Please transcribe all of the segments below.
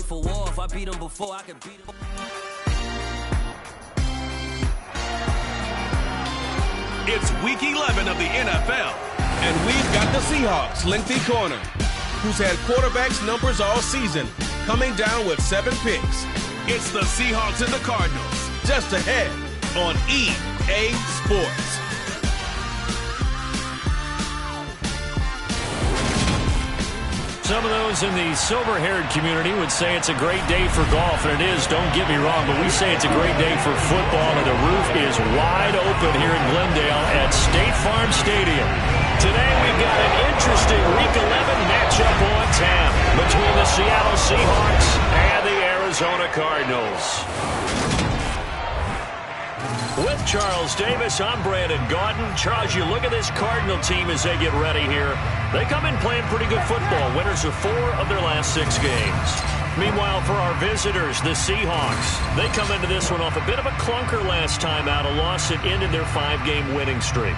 for war. If I beat him before, I could beat him. It's week 11 of the NFL, and we've got the Seahawks lengthy corner, who's had quarterbacks numbers all season, coming down with 7 picks. It's the Seahawks and the Cardinals, just ahead on EA Sports. Some of those in the silver-haired community would say it's a great day for golf, and it is, don't get me wrong, but we say it's a great day for football, and the roof is wide open here in Glendale at State Farm Stadium. Today we've got an interesting Week 11 matchup on tap between the Seattle Seahawks and the Arizona Cardinals. With Charles Davis, I'm Brandon Gaudin. Charles, you look at this Cardinal team as they get ready here. They come in playing pretty good football. Winners of 4 of their last 6 games. Meanwhile, for our visitors, the Seahawks, they come into this one off a bit of a clunker last time out, a loss that ended their 5-game winning streak.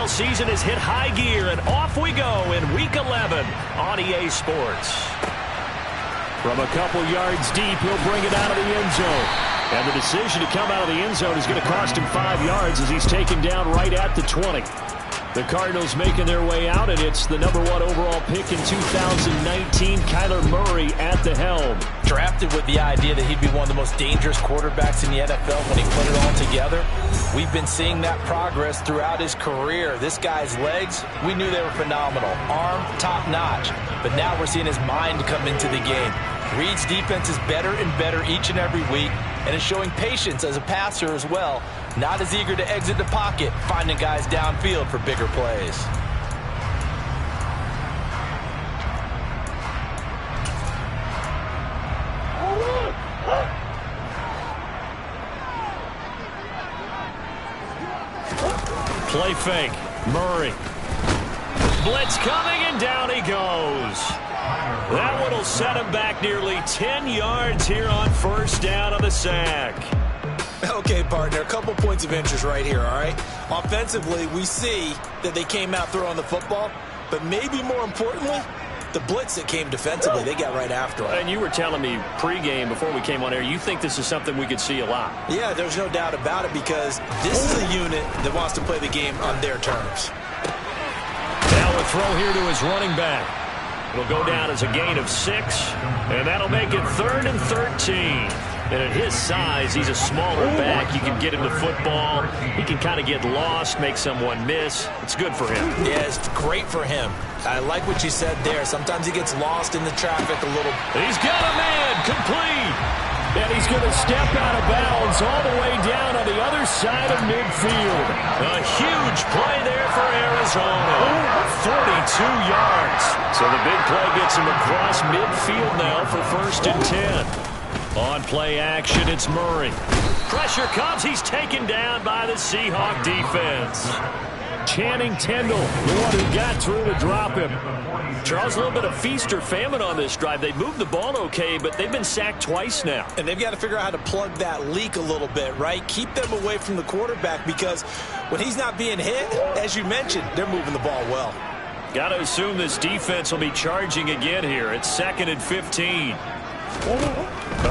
Season has hit high gear, and off we go in Week 11 on EA Sports. From a couple yards deep, he'll bring it out of the end zone. And the decision to come out of the end zone is going to cost him 5 yards as he's taken down right at the 20. The Cardinals making their way out, and it's the #1 overall pick in 2019, Kyler Murray at the helm. Drafted with the idea that he'd be one of the most dangerous quarterbacks in the NFL when he put it all together. We've been seeing that progress throughout his career. This guy's legs, we knew they were phenomenal. Arm, top-notch. But now we're seeing his mind come into the game. Reed's defense is better and better each and every week, and is showing patience as a passer as well. Not as eager to exit the pocket, finding guys downfield for bigger plays. Play fake. Murray. Blitz coming, and down he goes. That one will set him back nearly 10 yards here on first down on the sack. Okay, partner, a couple points of interest right here, all right? Offensively, we see that they came out throwing the football, but maybe more importantly, the blitz that came defensively, they got right after it. And you were telling me pregame before we came on air, you think this is something we could see a lot. Yeah, there's no doubt about it, because this is a unit that wants to play the game on their terms. Now a throw here to his running back. It'll go down as a gain of 6, and that'll make it 3rd and 13. And at his size, he's a smaller back. You can get him the football. He can kind of get lost, make someone miss. It's good for him. Yeah, it's great for him. I like what you said there. Sometimes he gets lost in the traffic a little. He's got a man, complete. And he's going to step out of bounds all the way down on the other side of midfield. A huge play there for Arizona. 42 yards. So the big play gets him across midfield now for 1st and 10. On play action, it's Murray. Pressure comes. He's taken down by the Seahawk defense. Channing Tindall, the one who got through to drop him. Charles, a little bit of feast or famine on this drive. They moved the ball okay, but they've been sacked twice now. And they've got to figure out how to plug that leak a little bit, right? Keep them away from the quarterback, because when he's not being hit, as you mentioned, they're moving the ball well. Got to assume this defense will be charging again here. It's 2nd and 15.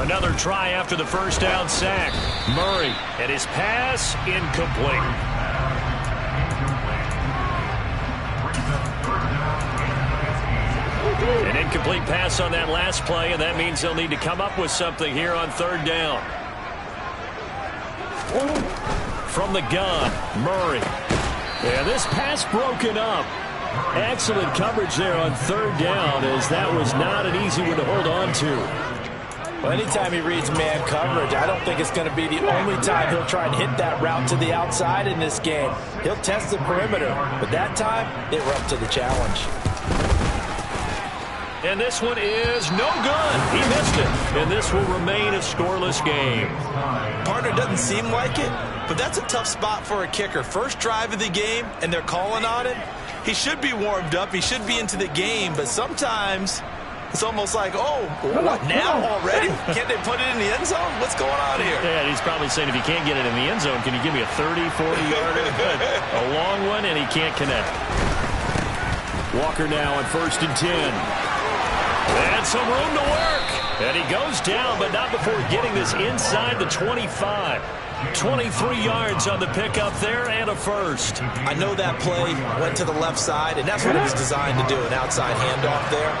Another try after the first down sack. Murray, and his pass incomplete. An incomplete pass on that last play, and that means they'll need to come up with something here on 3rd down. From the gun, Murray. And this pass broken up. Excellent coverage there on 3rd down, as that was not an easy one to hold on to. Well, anytime he reads man coverage, I don't think it's going to be the only time he'll try and hit that route to the outside in this game. He'll test the perimeter, but that time, they were up to the challenge. And this one is no good. He missed it. And this will remain a scoreless game. Partner, doesn't seem like it, but that's a tough spot for a kicker. First drive of the game, and they're calling on it. He should be warmed up. He should be into the game, but sometimes it's almost like, oh, what, now already? Can't they put it in the end zone? What's going on here? Yeah, he's probably saying, if you can't get it in the end zone, can you give me a 30, 40-yarder? A long one, and he can't connect. Walker now on 1st and 10. And some room to work. And he goes down, but not before getting this inside the 25. 23 yards on the pickup there and a first. I know that play went to the left side, and that's what it was designed to do, an outside handoff there.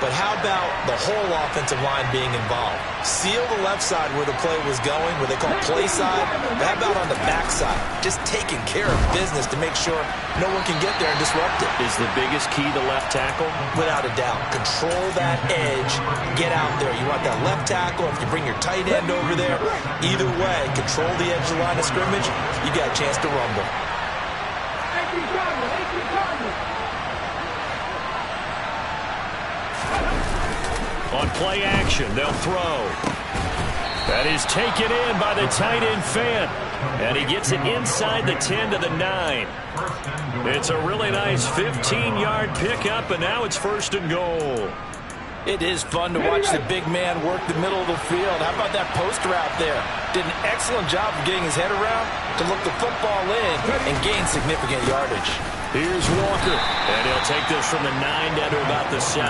But how about the whole offensive line being involved? Seal the left side where the play was going, what they call play side. But how about on the back side? Just taking care of business to make sure no one can get there and disrupt it. Is the biggest key the left tackle? Without a doubt. Control that edge. Get out there. You want that left tackle. If you bring your tight end over there, either way, control the edge of the line of scrimmage, you got a chance to rumble. On play action, they'll throw. That is taken in by the tight end fan. And he gets it inside the 10 to the 9. It's a really nice 15-yard pickup, and now it's 1st and goal. It is fun to watch the big man work the middle of the field. How about that post route there? Did an excellent job of getting his head around to look the football in and gain significant yardage. Here's Walker, and he'll take this from the 9 down to about the 7.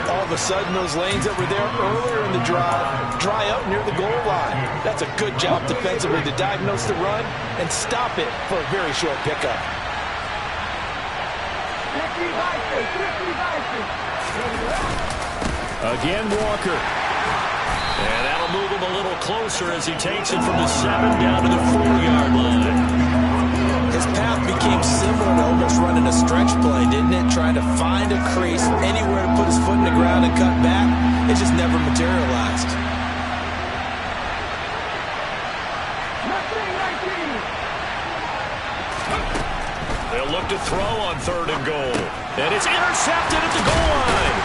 All of a sudden, those lanes that were there earlier in the drive dry up near the goal line. That's a good job defensively to diagnose the run and stop it for a very short pickup. Again, Walker. And that'll move him a little closer as he takes it from the 7 down to the 4-yard line. His path became similar to almost running a stretch play, didn't it? Trying to find a crease, anywhere to put his foot in the ground and cut back. It just never materialized. They'll look to throw on 3rd and goal. And it's intercepted at the goal line.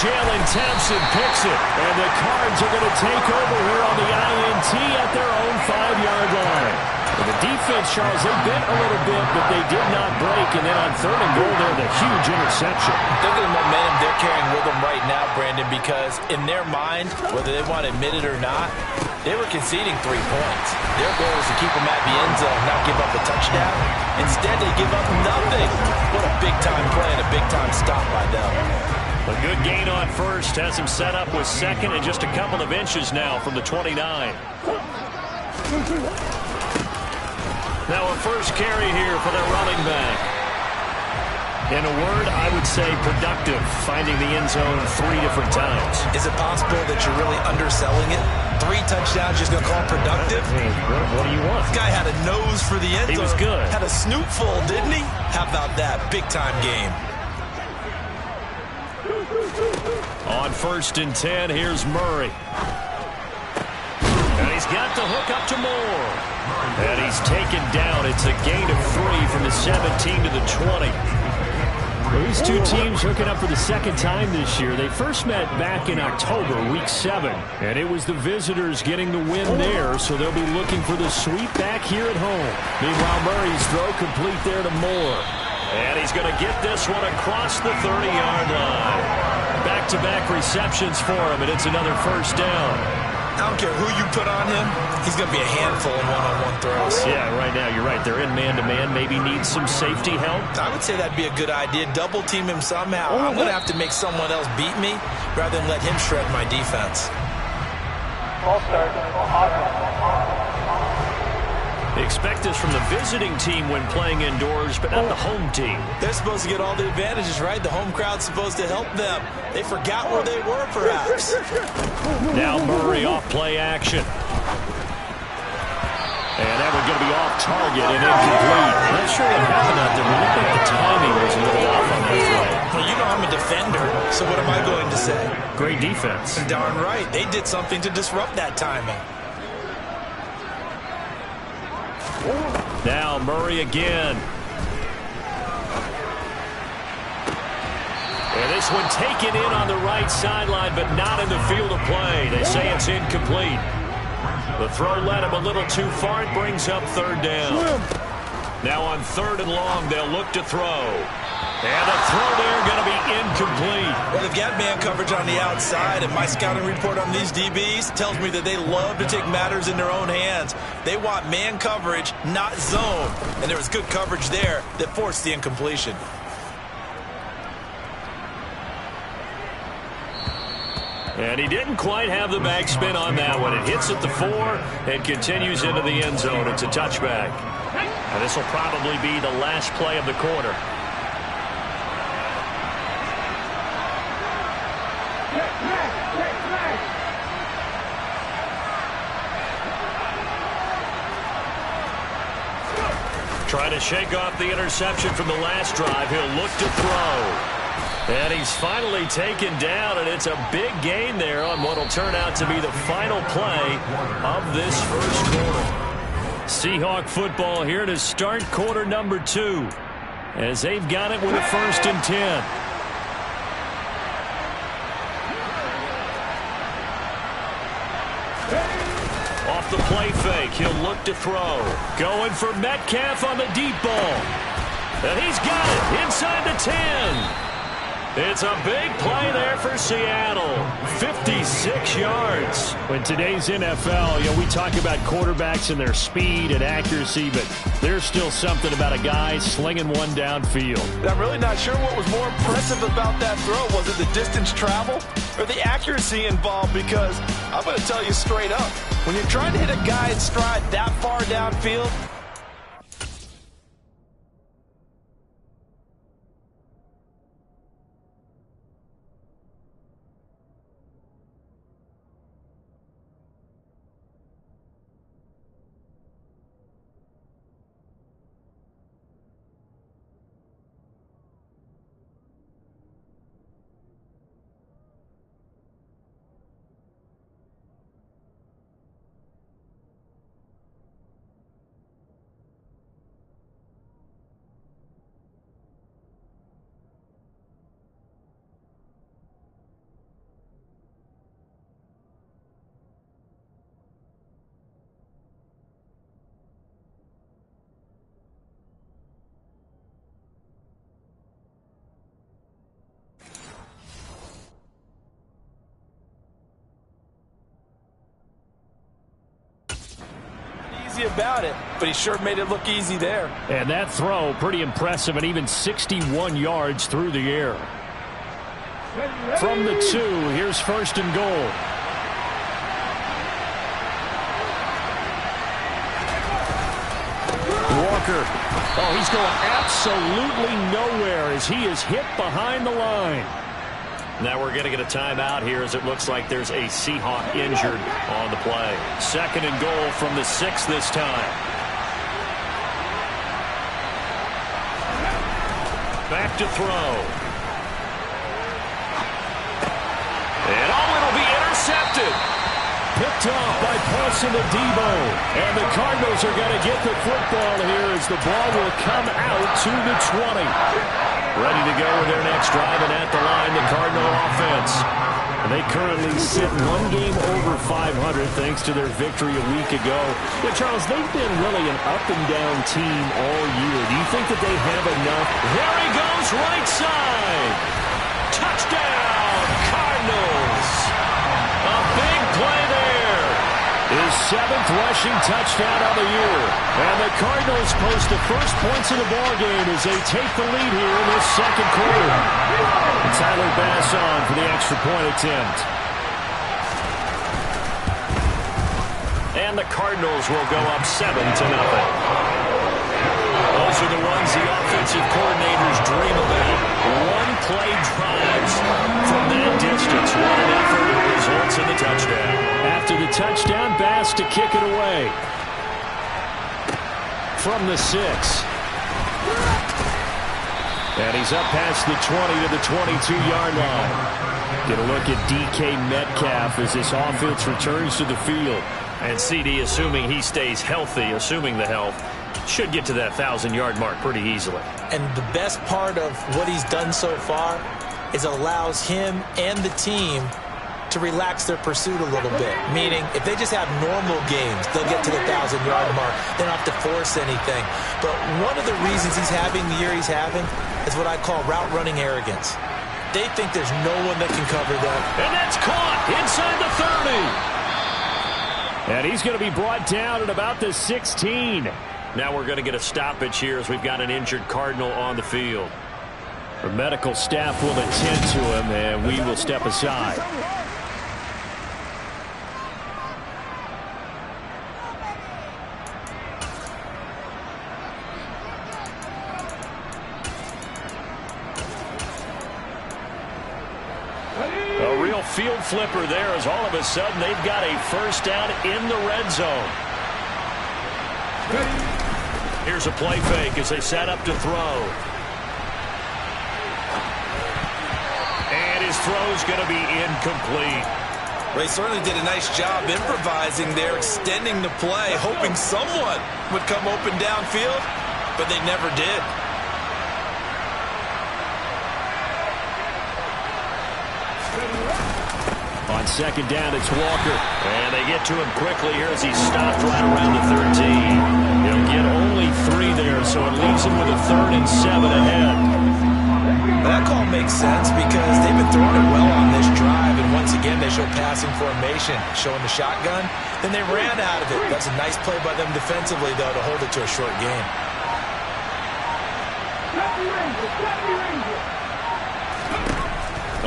Jalen Thompson picks it. And the Cards are going to take over here on the INT at their own 5-yard line. And the defense, Charles, they bit a little bit, but they did not break. And then on 3rd and goal, they're the huge interception. Look at the momentum they're carrying with them right now, Brandon, because in their mind, whether they want to admit it or not, they were conceding 3 points. Their goal was to keep them at the end zone, not give up a touchdown. Instead, they give up nothing. What a big-time play and a big-time stop by them. A good gain on 1st has him set up with 2nd and just a couple of inches now from the 29. Now a first carry here for their running back. In a word, I would say productive, finding the end zone 3 different times. Is it possible that you're really underselling it? 3 touchdowns, just going to call it productive? Hey, what do you want? This guy had a nose for the end zone. He was good. Had a snoot full, didn't he? How about that? Big-time game. On 1st and 10, here's Murray. And he's got the hook up to Moore. And he's taken down. It's a gain of 3 from the 17 to the 20. These two teams hooking up for the 2nd time this year. They first met back in October, week 7. And it was the visitors getting the win there, so they'll be looking for the sweep back here at home. Meanwhile, Murray's throw complete there to Moore. And he's going to get this one across the 30-yard line. Back-to-back receptions for him, and it's another 1st down. I don't care who you put on him. He's going to be a handful in one-on-one throws. Yeah, right now, you're right. They're in man-to-man. Maybe need some safety help. I would say that'd be a good idea. Double-team him somehow. I'm going to have to make someone else beat me rather than let him shred my defense. All start. They expect this from the visiting team when playing indoors, but not the home team. They're supposed to get all the advantages, right? The home crowd's supposed to help them. They forgot where they were, perhaps. Now Murray off play action. And that one's going to be off target and incomplete. Not sure what happened out there, but looked like the timing was a little off on that throw. Well, you know I'm a defender, so what am I going to say? Great defense. Darn right. They did something to disrupt that timing. Now Murray again. And And this one taken in on the right sideline, but not in the field of play. They say it's incomplete. The throw led him a little too far. It brings up third down. Now on 3rd and long, they'll look to throw. And the throw there going to be incomplete. Well, they've got man coverage on the outside, and my scouting report on these DBs tells me that they love to take matters in their own hands. They want man coverage, not zone. And there was good coverage there that forced the incompletion. And he didn't quite have the backspin on that one. It hits at the 4 and continues into the end zone. It's a touchback. And this will probably be the last play of the quarter. Trying to shake off the interception from the last drive. He'll look to throw. And he's finally taken down, and it's a big gain there on what will turn out to be the final play of this first quarter. Seahawk football here to start quarter number 2, as they've got it with a 1st and 10. Off the play fake, he'll look to throw. Going for Metcalf on the deep ball. And he's got it inside the 10. It's a big play there for Seattle. 56 yards. In today's NFL, we talk about quarterbacks and their speed and accuracy, but there's still something about a guy slinging one downfield. I'm really not sure what was more impressive about that throw. Was it the distance travel or the accuracy involved? Because I'm going to tell you straight up, when you're trying to hit a guy in stride that far downfield, about it, but he sure made it look easy there. And that throw, pretty impressive, and even 61 yards through the air. From the 2, here's 1st and goal. Walker. Oh, he's going absolutely nowhere as he is hit behind the line. Now we're going to get a timeout here as it looks like there's a Seahawk injured on the play. 2nd and goal from the 6 this time. Back to throw. And it'll be intercepted. Picked off by Paulson to Debo. And the Cardinals are going to get the football here as the ball will come out to the 20. Ready to go with their next drive, and at the line, the Cardinal offense. And they currently sit 1 game over 500 thanks to their victory a week ago. Yeah, Charles, they've been really an up-and-down team all year. Do you think that they have enough? There he goes, right side. Touchdown, Cardinals. A big play there. His 7th rushing touchdown of the year. And the Cardinals post the first points of the ballgame as they take the lead here in this 2nd quarter. And Tyler Bass on for the extra point attempt. And the Cardinals will go up 7-0. Those are the ones the offensive coordinators dream about. One-play drives from that distance. What an effort. It results in the touchdown. After the touchdown, Bass to kick it away. From the 6. And he's up past the 20 to the 22-yard line. Get a look at DK Metcalf as this offense returns to the field. And CD, assuming he stays healthy, assuming the health, should get to that 1,000-yard mark pretty easily. And the best part of what he's done so far, is it allows him and the team to relax their pursuit a little bit. Meaning, if they just have normal games, they'll get to the 1,000-yard mark. They don't have to force anything. But one of the reasons he's having the year he's having is what I call route running arrogance. They think there's no one that can cover them. And that's caught inside the 30. And he's going to be brought down at about the 16. Now we're going to get a stoppage here as we've got an injured Cardinal on the field. The medical staff will attend to him, and we will step aside. A real field flipper there as all of a sudden they've got a first down in the red zone. Here's a play fake as they set up to throw. And his throw's going to be incomplete. Well, he certainly did a nice job improvising there, extending the play, hoping someone would come open downfield, but they never did. On second down, it's Walker. And they get to him quickly here as he's stopped right around the 13. He'll get only 3 there, so it leaves him with a 3rd and 7 ahead. That call makes sense because they've been throwing it well on this drive, and once again they show passing formation, showing the shotgun. Then they ran out of it. That's a nice play by them defensively, though, to hold it to a short game.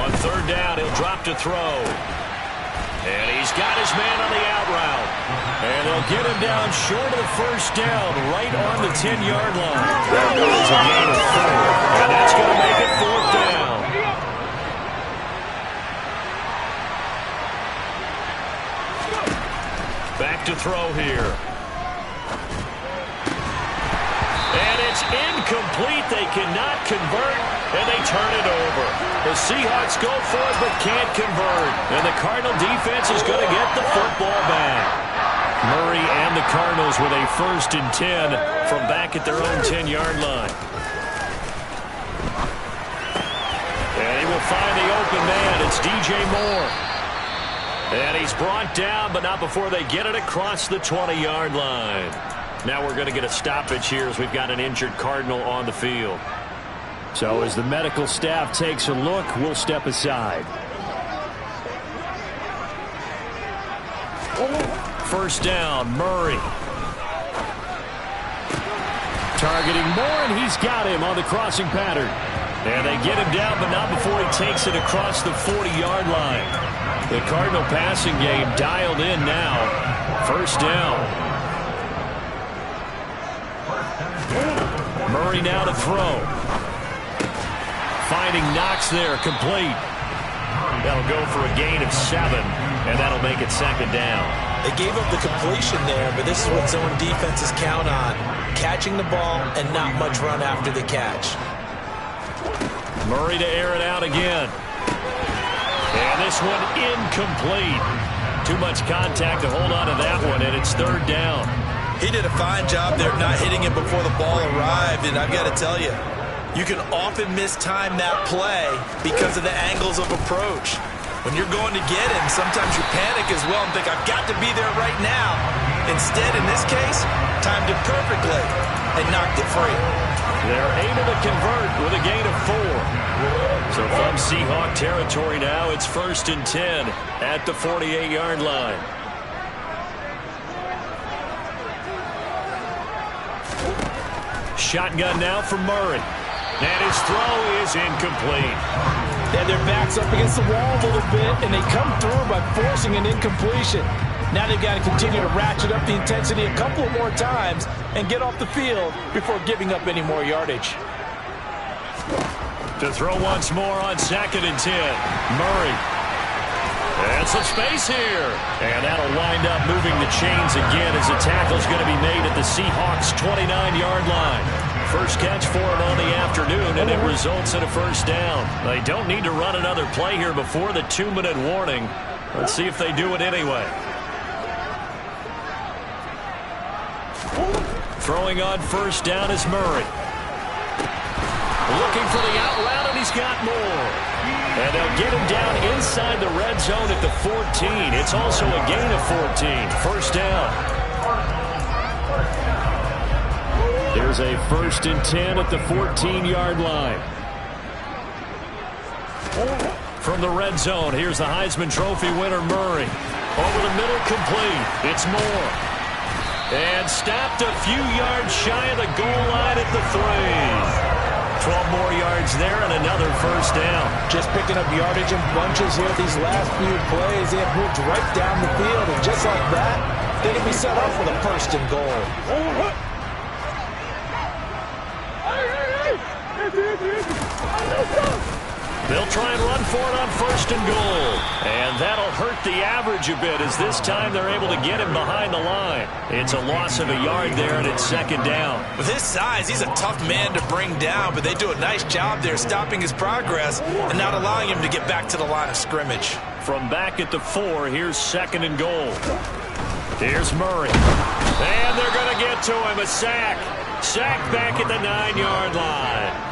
On third down, he'll drop to throw. And he's got his man on the out route. And they'll get him down short of the first down, right on the 10-yard line. There goes a gain of 4. And that's going to make it 4th down. Back to throw here. And it's incomplete. They cannot convert, and they turn it over. The Seahawks go for it but can't convert. And the Cardinal defense is going to get the football back. Murray and the Cardinals with a 1st and 10 from back at their own 10-yard line. And he will find the open man. It's DJ Moore. And he's brought down, but not before they get it across the 20-yard line. Now we're going to get a stoppage here as we've got an injured Cardinal on the field. So as the medical staff takes a look, we'll step aside. First down, Murray. Targeting Moore, and he's got him on the crossing pattern. And they get him down, but not before he takes it across the 40-yard line. The Cardinal passing game dialed in now. First down. Murray now to throw. Finding Knox there, complete. That'll go for a gain of 7, and that'll make it second down. They gave up the completion there, but this is what zone defenses count on. Catching the ball and not much run after the catch. Murray to air it out again. And this one incomplete. Too much contact to hold on to that one, and it's third down. He did a fine job there not hitting it before the ball arrived, and I've got to tell you, you can often mistime that play because of the angles of approach. When you're going to get him, sometimes you panic as well and think, I've got to be there right now. Instead, in this case, timed it perfectly and knocked it free. They're able to convert with a gain of 4. So from Seahawk territory now, it's 1st and 10 at the 48-yard line. Shotgun now for Murray. And his throw is incomplete. And their backs up against the wall a little bit, and they come through by forcing an incompletion. Now they've got to continue to ratchet up the intensity a couple of more times and get off the field before giving up any more yardage. To throw once more on 2nd and 10. Murray. And some space here. And that'll wind up moving the chains again as the tackle's going to be made at the Seahawks' 29-yard line. First catch for him on the afternoon, and it results in a first down. They don't need to run another play here before the 2-minute warning. Let's see if they do it anyway. Throwing on first down is Murray. Looking for the out route, and he's got more. And they'll get him down inside the red zone at the 14. It's also a gain of 14. First down. Here's a 1st and 10 at the 14-yard line. From the red zone, here's the Heisman Trophy winner, Murray. Over the middle, complete. It's Moore. And stopped a few yards shy of the goal line at the 3. 12 more yards there and another first down. Just picking up yardage in bunches here these last few plays. They have moved right down the field, and just like that, they can be set up for the 1st and goal. They'll try and run for it on 1st and goal. And that'll hurt the average a bit as this time they're able to get him behind the line. It's a loss of a yard there, and it's 2nd down. With his size, he's a tough man to bring down, but they do a nice job there stopping his progress and not allowing him to get back to the line of scrimmage. From back at the 4, here's 2nd and goal. Here's Murray. And they're going to get to him. A sack. Sack back at the 9-yard line.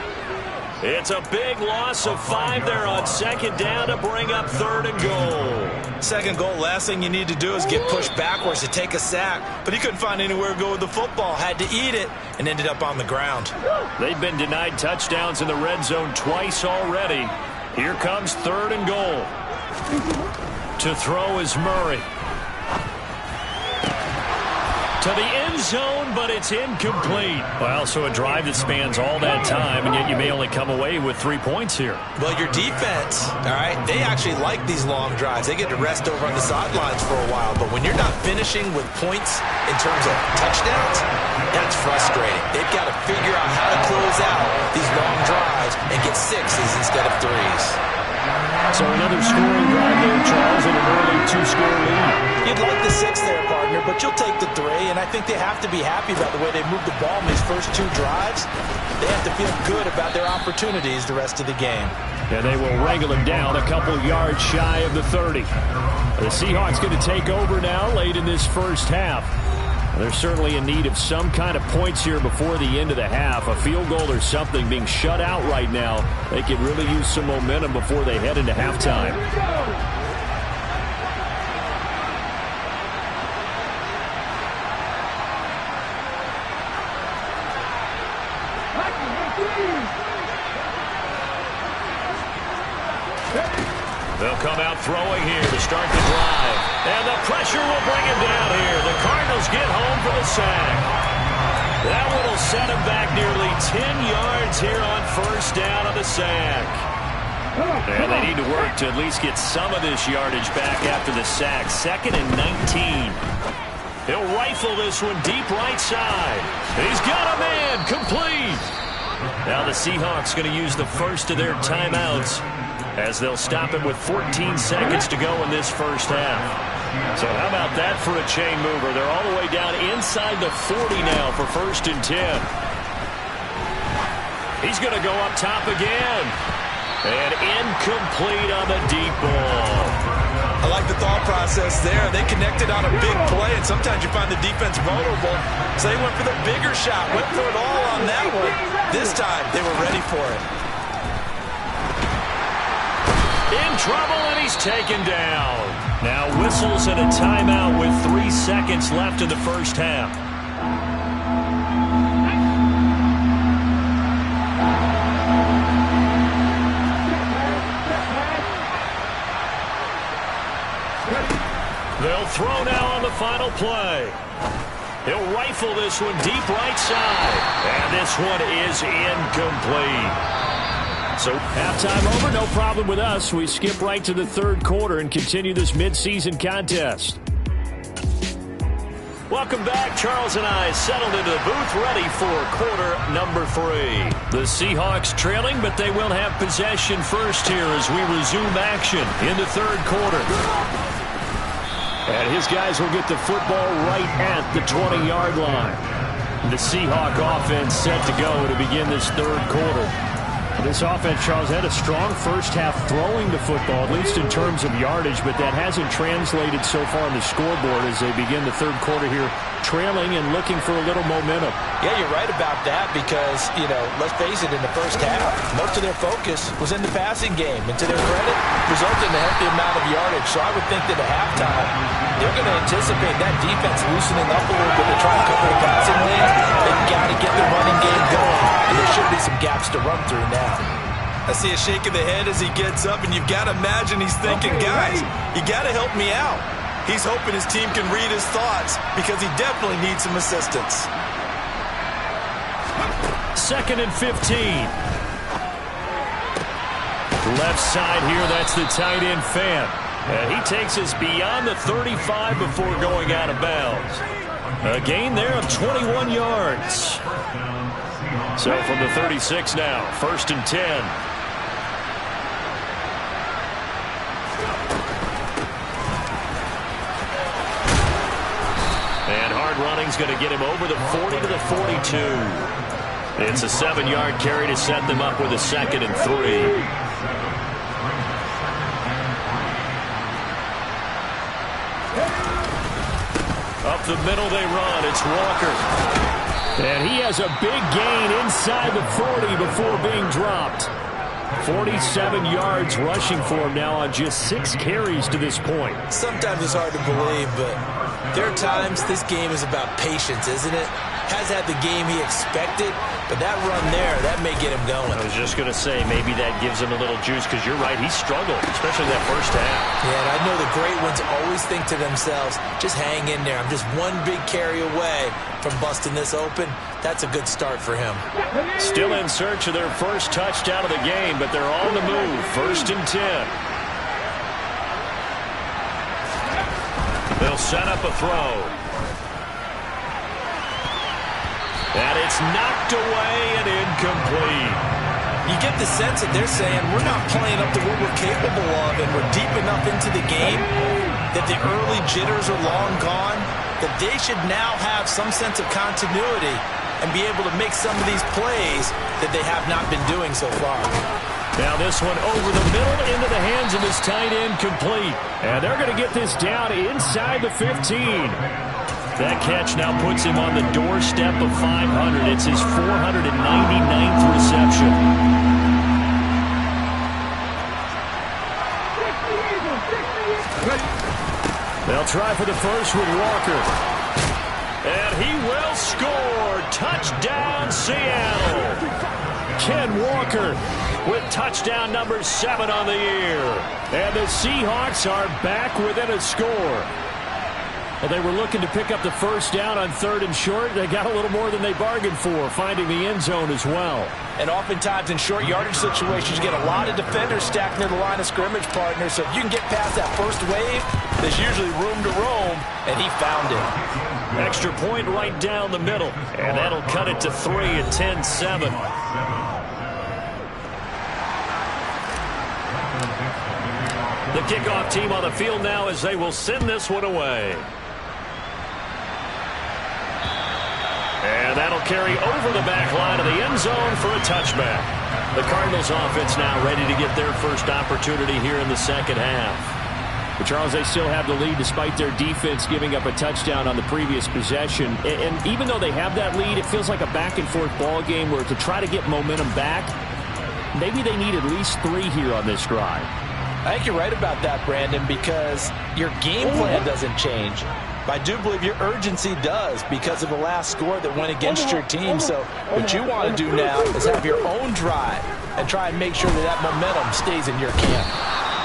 It's a big loss of 5 there on 2nd down to bring up 3rd and goal. 2nd goal, last thing you need to do is get pushed backwards to take a sack. But he couldn't find anywhere to go with the football. Had to eat it and ended up on the ground. They've been denied touchdowns in the red zone twice already. Here comes 3rd and goal. To throw is Murray. To the end zone, but it's incomplete. Well, so a drive that spans all that time, and yet you may only come away with 3 points here. Well, your defense, all right, they actually like these long drives. They get to rest over on the sidelines for a while. But when you're not finishing with points in terms of touchdowns, that's frustrating. They've got to figure out how to close out these long drives and get 6s instead of 3s. So another scoring drive there, Charles, and an early 2-score lead. You'd like the 6 there, partner, but you'll take the 3, and I think they have to be happy about the way they moved the ball in these first 2 drives. They have to feel good about their opportunities the rest of the game. And they will wrangle him down a couple yards shy of the 30. The Seahawks going to take over now late in this first half. They're certainly in need of some kind of points here before the end of the half. A field goal or something, being shut out right now. They could really use some momentum before they head into halftime. They'll come out throwing here to start the drive. And the pressure will bring him down here. The Cardinals get home for the sack. That one will set him back nearly 10 yards here on 1st down on the sack. And they need to work to at least get some of this yardage back after the sack. 2nd and 19. He'll rifle this one deep right side. He's got a man. Complete. Now the Seahawks going to use the first of their timeouts as they'll stop him with 14 seconds to go in this first half. So how about that for a chain mover? They're all the way down inside the 40 now for 1st and 10. He's going to go up top again. And incomplete on the deep ball. I like the thought process there. They connected on a big play, and sometimes you find the defense vulnerable. So they went for the bigger shot, went for it all on that one. This time, they were ready for it. In trouble, and he's taken down. Now whistles and a timeout with 3 seconds left in the first half. They'll throw now on the final play. He'll rifle this one deep right side. And this one is incomplete. So halftime over, no problem with us. We skip right to the 3rd quarter and continue this midseason contest. Welcome back. Charles and I settled into the booth ready for quarter number 3. The Seahawks trailing, but they will have possession first here as we resume action in the 3rd quarter. And his guys will get the football right at the 20-yard line. The Seahawk offense set to go to begin this 3rd quarter. This offense, Charles, had a strong first half throwing the football, at least in terms of yardage, but that hasn't translated so far on the scoreboard as they begin the third quarter here, trailing and looking for a little momentum. Yeah, you're right about that because, let's face it, in the first half, most of their focus was in the passing game. And to their credit, resulted in a healthy amount of yardage. So I would think that at halftime, they're going to anticipate that defense loosening up a little bit to try and cover the passing lane. They've got to get the running game going, and there should be some gaps to run through now. I see a shake of the head as he gets up, and you've got to imagine he's thinking, guys, you got to help me out. He's hoping his team can read his thoughts because he definitely needs some assistance. 2nd and 15. Left side here, that's the tight end Fan. And he takes us beyond the 35 before going out of bounds. A gain there of 21 yards. So from the 36 now, 1st and 10. And hard running's going to get him over the 40 to the 42. It's a 7-yard carry to set them up with a 2nd and 3. Up the middle they run. It's Walker. And he has a big gain inside the 40 before being dropped. 47 yards rushing for him now on just 6 carries to this point. Sometimes it's hard to believe, but there are times this game is about patience, isn't it? Has had the game he expected, but that run there, that may get him going. I was just going to say, maybe that gives him a little juice, because you're right, he struggled, especially that first half. Yeah, and I know the great ones always think to themselves, just hang in there. I'm just one big carry away from busting this open. That's a good start for him. Still in search of their first touchdown of the game, but they're on the move. 1st and 10. They'll set up a throw. And it's knocked away and incomplete. You get the sense that they're saying we're not playing up to what we're capable of, and we're deep enough into the game that the early jitters are long gone, that they should now have some sense of continuity and be able to make some of these plays that they have not been doing so far. Now this one over the middle into the hands of his tight end, complete. And they're going to get this down inside the 15. That catch now puts him on the doorstep of 500. It's his 499th reception. They'll try for the first with Walker. And he will score. Touchdown, Seattle. Ken Walker with touchdown number 7 on the year. And the Seahawks are back within a score. And they were looking to pick up the first down on 3rd and short. They got a little more than they bargained for, finding the end zone as well. And oftentimes in short yardage situations, you get a lot of defenders stacked near the line of scrimmage, partner. So if you can get past that first wave, there's usually room to roam, and he found it. Extra point right down the middle, and that'll cut it to 3 at 10-7. The kickoff team on the field now as they will send this one away. And that'll carry over the back line of the end zone for a touchback. The Cardinals offense now ready to get their first opportunity here in the second half. But Charles, they still have the lead despite their defense giving up a touchdown on the previous possession. And even though they have that lead, it feels like a back-and-forth ball game where to try to get momentum back, maybe they need at least 3 here on this drive. I think you're right about that, Brandon, because your game plan doesn't change. I do believe your urgency does because of the last score that went against your team. So what you want to do now is have your own drive and try and make sure that that momentum stays in your camp.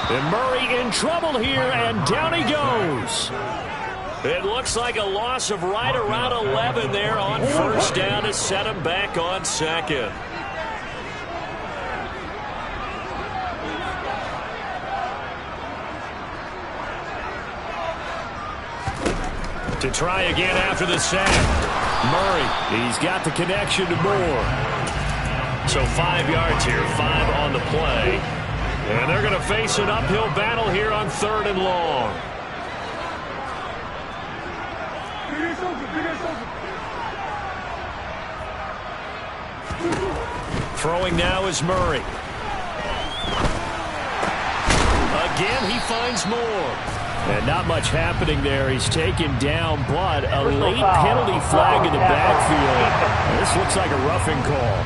And Murray in trouble here, and down he goes. It looks like a loss of right around 11 there on first down to set him back on 2nd. To try again after the sack. Murray, he's got the connection to Moore. So 5 yards here, 5 on the play. And they're going to face an uphill battle here on 3rd and long. Throwing now is Murray. Again, he finds more. And not much happening there. He's taken down, but a late penalty flag in the backfield. This looks like a roughing call.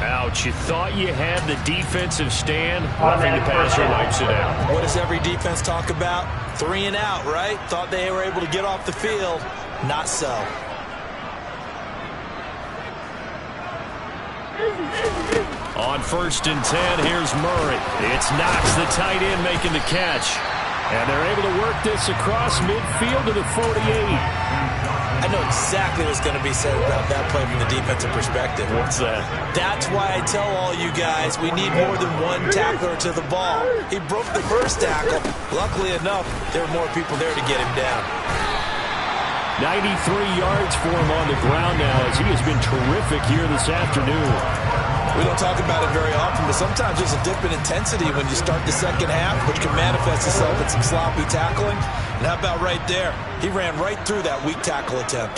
Ouch, you thought you had the defensive stand. Roughing the passer wipes it out. What does every defense talk about? 3 and out, right? Thought they were able to get off the field. Not so. On 1st and 10, here's Murray. It's Knox, the tight end, making the catch. And they're able to work this across midfield to the 48. I know exactly what's going to be said about that play from the defensive perspective. What's that? That's why I tell all you guys we need more than one tackler to the ball. He broke the first tackle. Luckily enough, there were more people there to get him down. 93 yards for him on the ground now as he has been terrific here this afternoon. We don't talk about it very often, but sometimes there's a dip in intensity when you start the second half, which can manifest itself in some sloppy tackling. And how about right there? He ran right through that weak tackle attempt.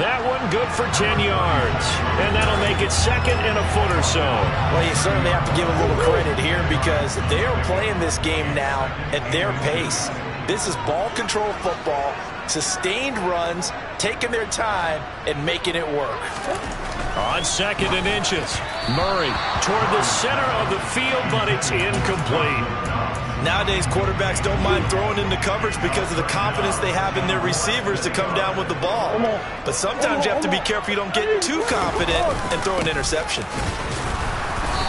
That one good for 10 yards. And that'll make it 2nd and a foot or so. Well, you certainly have to give a little credit here because they are playing this game now at their pace. This is ball control football, sustained runs, taking their time, and making it work. On 2nd and inches, Murray toward the center of the field, but it's incomplete. Nowadays, quarterbacks don't mind throwing into coverage because of the confidence they have in their receivers to come down with the ball. But sometimes you have to be careful you don't get too confident and throw an interception.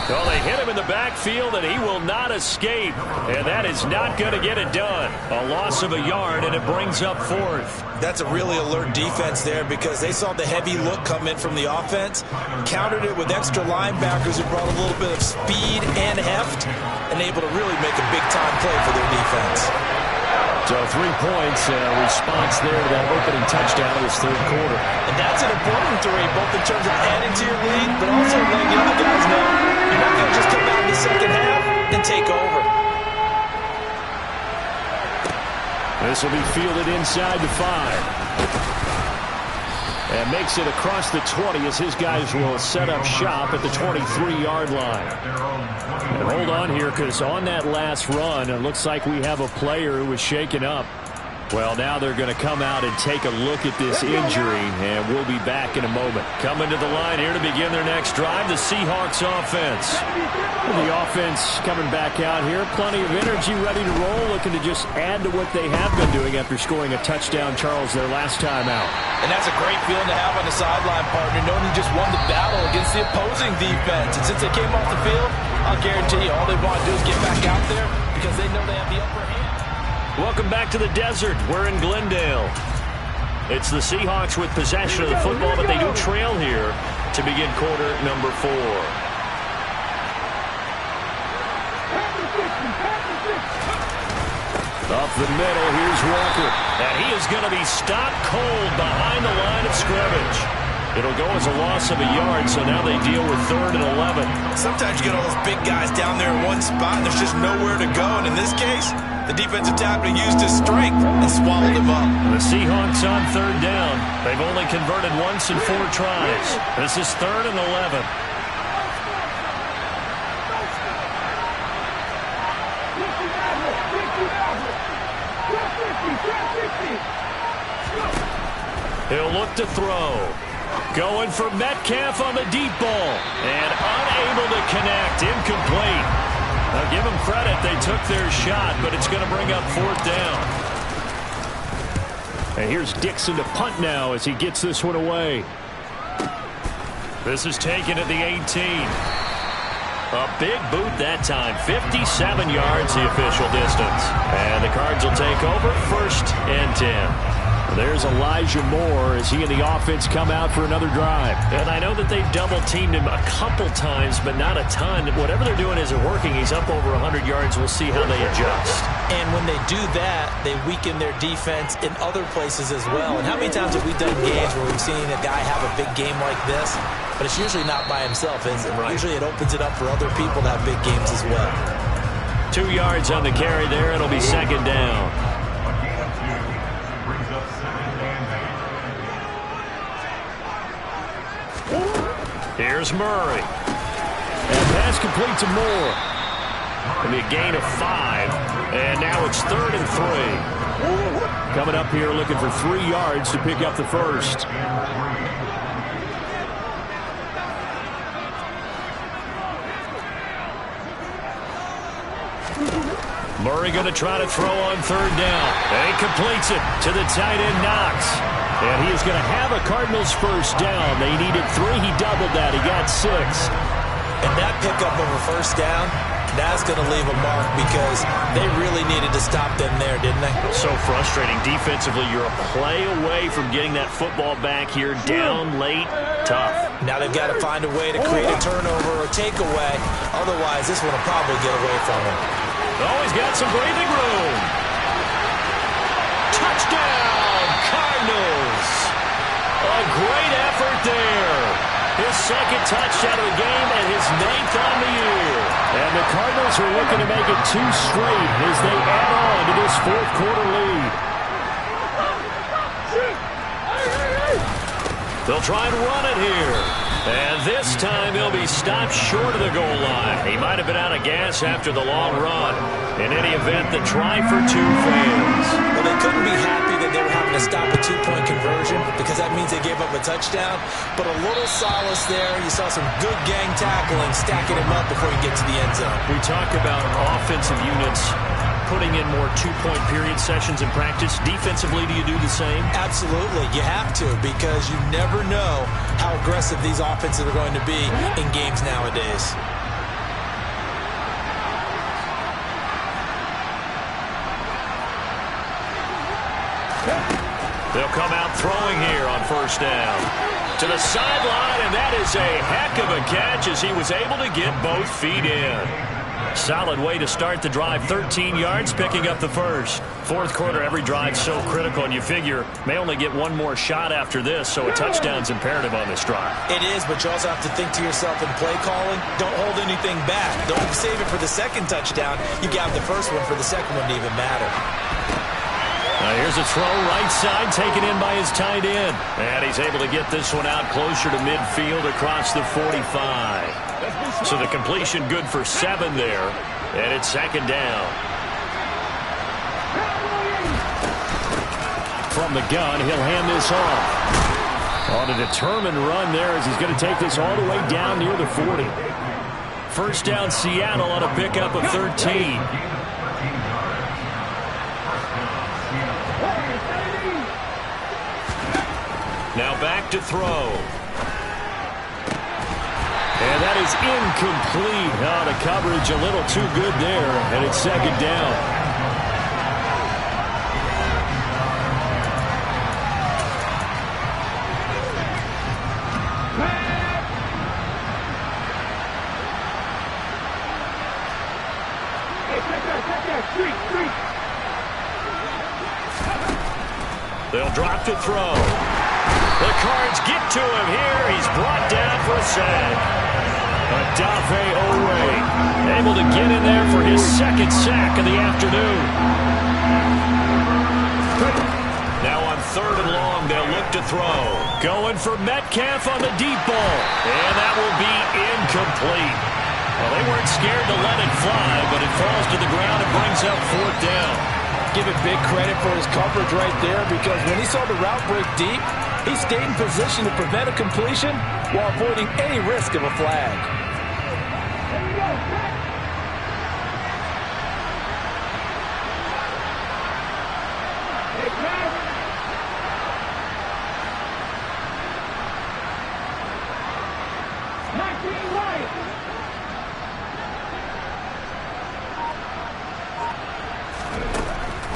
Well, they hit him in the backfield, and he will not escape. And that is not going to get it done. A loss of a yard, and it brings up 4th. That's a really alert defense there because they saw the heavy look come in from the offense, countered it with extra linebackers who brought a little bit of speed and heft, and able to really make a big-time play for their defense. So 3 points, response there to that opening touchdown in this 3rd quarter. And that's an important 3, both in terms of adding to your lead, but also letting the other guys know you're not going to just come out in the second half and take over. This will be fielded inside the 5. And makes it across the 20 as his guys will set up shop at the 23-yard line. And hold on here because on that last run, it looks like we have a player who was shaken up. Well, now they're going to come out and take a look at this injury, and we'll be back in a moment. Coming to the line here to begin their next drive, the Seahawks offense. The offense coming back out here, plenty of energy, ready to roll, looking to just add to what they have been doing after scoring a touchdown, Charles, their last time out. And that's a great feeling to have on the sideline, partner, knowing you just won the battle against the opposing defense. And since they came off the field, I'll guarantee you all they want to do is get back out there because they know they have the upper hand. Welcome back to the desert. We're in Glendale. It's the Seahawks with possession of the football, but they do trail here to begin quarter number 4. Up the middle, here's Walker. And he is going to be stopped cold behind the line of scrimmage. It'll go as a loss of a yard, so now they deal with 3rd and 11. Sometimes you get all those big guys down there in one spot, and there's just nowhere to go. And in this case, the defensive tackle used his strength and swallowed him up. The Seahawks on 3rd down. They've only converted once in 4 tries. This is 3rd and 11. He'll look to throw. Going for Metcalf on the deep ball. And unable to connect. Incomplete. Now give them credit. They took their shot, but it's going to bring up 4th down. And here's Dixon to punt now as he gets this one away. This is taken at the 18. A big boot that time. 57 yards the official distance. And the Cards will take over 1st and 10. There's Elijah Moore as he and the offense come out for another drive. And I know that they've double-teamed him a couple times, but not a ton. Whatever they're doing isn't working. He's up over 100 yards. We'll see how they adjust. And when they do that, they weaken their defense in other places as well. And how many times have we done games where we've seen a guy have a big game like this? But it's usually not by himself, is it? Right. Usually it opens it up for other people to have big games as well. 2 yards on the carry there. It'll be 2nd down. Here's Murray. And pass complete to Moore. It'll be a gain of 5. And now it's 3rd and 3. Coming up here looking for 3 yards to pick up the first. Murray going to try to throw on 3rd down. And he completes it to the tight end, Knox. And he is going to have a Cardinals first down. They needed 3. He doubled that. He got 6. And that pickup of a first down, that's going to leave a mark because they really needed to stop them there, didn't they? So frustrating. Defensively, you're a play away from getting that football back here. Down late, tough. Now they've got to find a way to create a turnover or takeaway. Otherwise, this one will probably get away from them. Oh, he's got some breathing room. Touchdown, Cardinals. A great effort there. His 2nd touchdown of the game and his 9th on the year. And the Cardinals are looking to make it 2 straight as they add on to this 4th quarter lead. They'll try and run it here. And this time he'll be stopped short of the goal line. He might have been out of gas after the long run. In any event, the try for 2 fails. Well, they couldn't be happy that they were having to stop a 2-point conversion because that means they gave up a touchdown. But a little solace there. You saw some good gang tackling, stacking him up before you get to the end zone. We talk about offensive units putting in more 2-point period sessions in practice. Defensively, do you do the same? Absolutely. You have to because you never know how aggressive these offenses are going to be in games nowadays. They'll come out throwing here on 1st down. To the sideline, and that is a heck of a catch as he was able to get both feet in. Solid way to start the drive. 13 yards, picking up the first. 4th quarter, every drive so critical, and you figure may only get 1 more shot after this, so a touchdown's imperative on this drive. It is, but you also have to think to yourself in play calling, don't hold anything back. Don't save it for the 2nd touchdown. You got the first one for the 2nd one to even matter. Here's a throw right side taken in by his tight end. And he's able to get this one out closer to midfield across the 45. So the completion good for 7 there. And it's 2nd down. From the gun, he'll hand this off. On a determined run there as he's going to take this all the way down near the 40. 1st down Seattle on a pickup of 13. Now back to throw. And that is incomplete. Oh, the coverage a little too good there, and it's 2nd down. They'll drop to throw. The Cards get to him here. He's brought down for a sack. Adafe Owe able to get in there for his 2nd sack of the afternoon. Now on 3rd and long, they'll look to throw. Going for Metcalf on the deep ball. And that will be incomplete. Well, they weren't scared to let it fly, but it falls to the ground and brings up 4th down. Give it big credit for his coverage right there because when he saw the route break deep, he stayed in position to prevent a completion while avoiding any risk of a flag.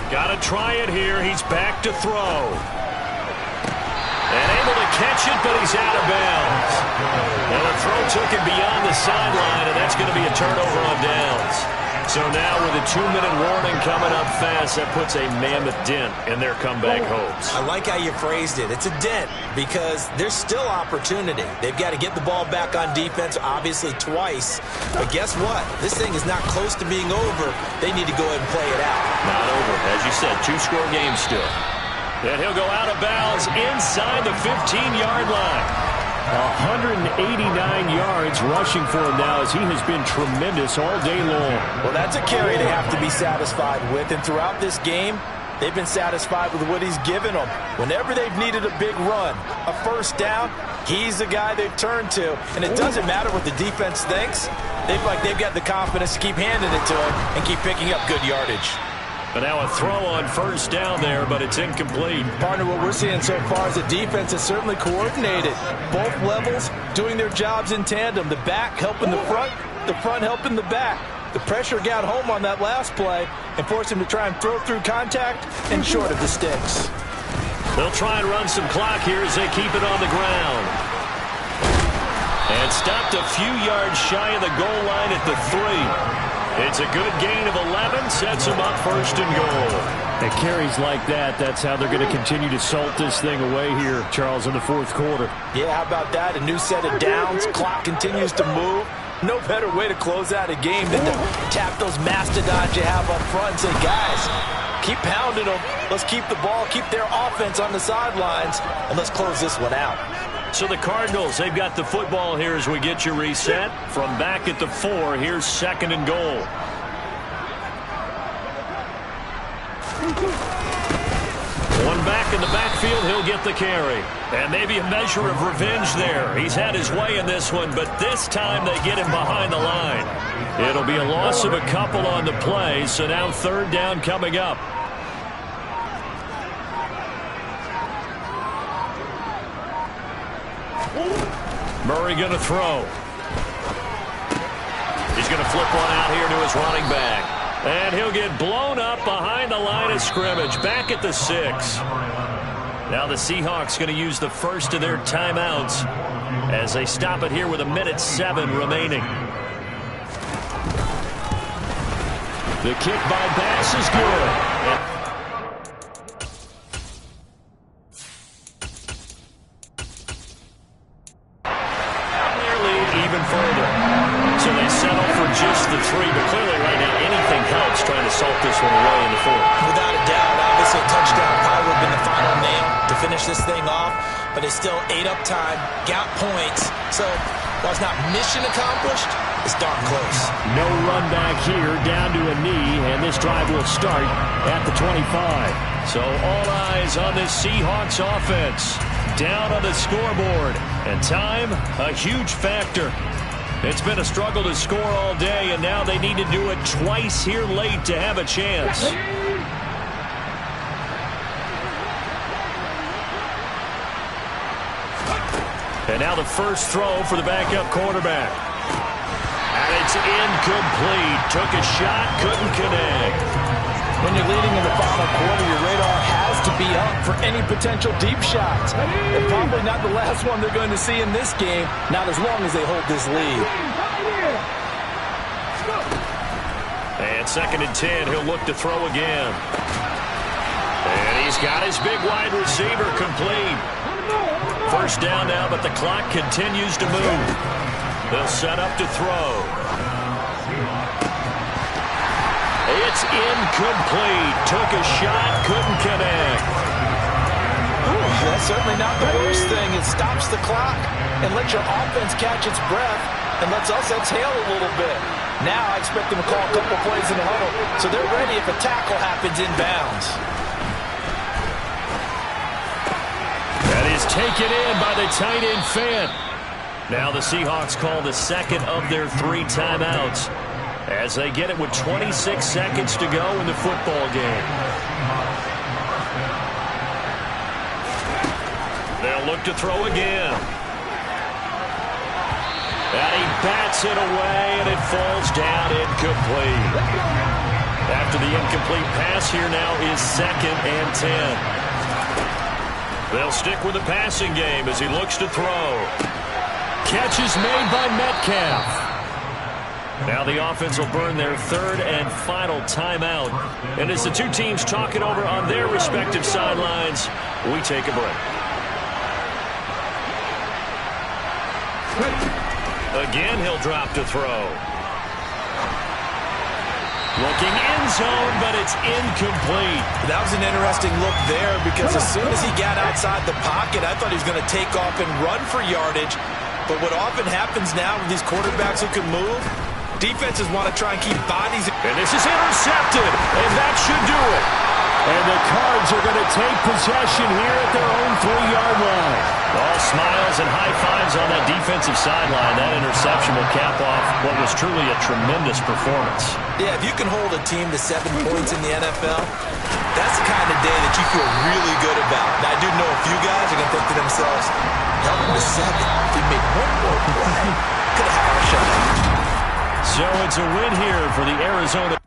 Got to try it here. He's back to throw. And able to catch it, but he's out of bounds. Well, the throw took him beyond the sideline, and that's going to be a turnover on downs. So now with a 2-minute warning coming up fast, that puts a mammoth dent in their comeback hopes. I like how you phrased it. It's a dent because there's still opportunity. They've got to get the ball back on defense, obviously twice. But guess what? This thing is not close to being over. They need to go ahead and play it out. Not over. As you said, 2-score game still. And he'll go out of bounds inside the 15-yard line. 189 yards rushing for him now, as he has been tremendous all day long. Well, that's a carry they have to be satisfied with, and throughout this game, they've been satisfied with what he's given them. Whenever they've needed a big run, a first down, he's the guy they've turned to. And it doesn't matter what the defense thinks. They've got the confidence to keep handing it to him and keep picking up good yardage. But now a throw on first down there, but it's incomplete. Partner, what we're seeing so far is the defense is certainly coordinated. Both levels doing their jobs in tandem. The back helping the front helping the back. The pressure got home on that last play and forced him to try and throw through contact and short of the sticks. They'll try and run some clock here as they keep it on the ground. And stopped a few yards shy of the goal line at the 3. It's a good gain of 11, sets them up first and goal. And carries like that, that's how they're going to continue to salt this thing away here, Charles, in the fourth quarter. Yeah, how about that? A new set of downs. Clock continues to move. No better way to close out a game than to tap those mastodons you have up front and say, guys, keep pounding them. Let's keep the ball, keep their offense on the sidelines, and let's close this one out. So the Cardinals, they've got the football here as we get you reset. From back at the 4, here's second and goal. One back in the backfield, he'll get the carry. And maybe a measure of revenge there. He's had his way in this one, but this time they get him behind the line. It'll be a loss of a couple on the play, so now third down coming up. Murray going to throw. He's going to flip one out here to his running back. And he'll get blown up behind the line of scrimmage, back at the 6. Now the Seahawks going to use the first of their timeouts as they stop it here with 1:07 remaining. The kick by Bass is good. So they settle for just the 3, but clearly right now anything helps trying to salt this one away in the 4th. Without a doubt, obviously a touchdown probably would have been the final nail to finish this thing off, but they still ate up time, got points. So while it's not mission accomplished, it's darn close. No run back here, down to a knee, and this drive will start at the 25. So all eyes on this Seahawks offense. Down on the scoreboard, and time, a huge factor. It's been a struggle to score all day, and now they need to do it twice here late to have a chance. And now the first throw for the backup quarterback. And it's incomplete. Took a shot, couldn't connect. When you're leading in the final quarter, your radar has to be up for any potential deep shots. And probably not the last one they're going to see in this game, not as long as they hold this lead. And second and 10, he'll look to throw again. And he's got his big wide receiver complete. First down now, but the clock continues to move. They'll set up to throw. It's incomplete. Took a shot, couldn't connect. Ooh, that's certainly not the worst thing. It stops the clock and lets your offense catch its breath and lets us exhale a little bit. Now I expect them to call a couple plays in the huddle, so they're ready if a tackle happens inbounds. That is taken in by the tight end Fant. Now the Seahawks call the second of their 3 timeouts as they get it with 26 seconds to go in the football game. They'll look to throw again. And he bats it away, and it falls down incomplete. After the incomplete pass, here now is second and 10. They'll stick with the passing game as he looks to throw. Catch is made by Metcalf. Now the offense will burn their third and final timeout. And as the two teams talk it over on their respective sidelines, we take a break. Again, he'll drop to throw. Looking end zone, but it's incomplete. That was an interesting look there because as soon as he got outside the pocket, I thought he was going to take off and run for yardage. But what often happens now with these quarterbacks who can move, defenses want to try and keep bodies. And this is intercepted, and that should do it. And the Cards are going to take possession here at their own 3-yard line. All smiles and high fives on that defensive sideline. That interception will cap off what was truly a tremendous performance. Yeah, if you can hold a team to 7 points in the NFL, that's the kind of day that you feel really good about. And I do know a few guys are going to think to themselves, held them to 7. If we made one more play, could have had our shot. So it's a win here for the Arizona